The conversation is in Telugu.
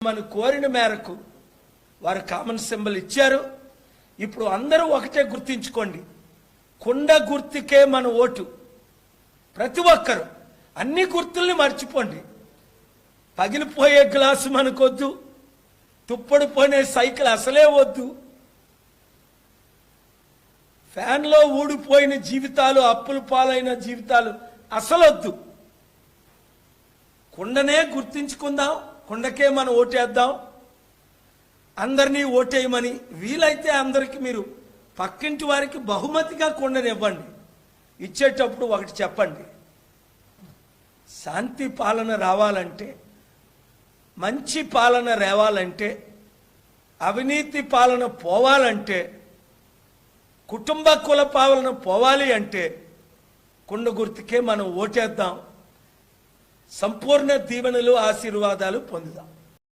మనం కోరిన మేరకు వారు కామన్ సింబల్ ఇచ్చారు. ఇప్పుడు అందరూ ఒకటే గుర్తించుకోండి, కుండ గుర్తుకే మన ఓటు. ప్రతి ఒక్కరు అన్ని గుర్తుల్ని మర్చిపోండి. పగిలిపోయే గ్లాసు మనకొద్దు, తుప్పడిపోయిన సైకిల్ అసలే వద్దు, ఫ్యాన్లో ఊడిపోయిన జీవితాలు, అప్పుల పాలైన జీవితాలు అసలొద్దు. కుండనే గుర్తించుకుందాం, కుండకే మనం ఓటేద్దాం. అందరినీ ఓటేయమని, వీలైతే అందరికీ మీరు పక్కింటి వారికి బహుమతిగా కుండనివ్వండి. ఇచ్చేటప్పుడు ఒకటి చెప్పండి, శాంతి పాలన రావాలంటే, మంచి పాలన రావాలంటే, అవినీతి పాలన పోవాలంటే, కుటుంబ కుల పాలన పోవాలి అంటే కుండ గుర్తుకే మనం ఓటేద్దాం. సంపూర్ణ దీవెనలు, ఆశీర్వాదాలు పొందుదాం.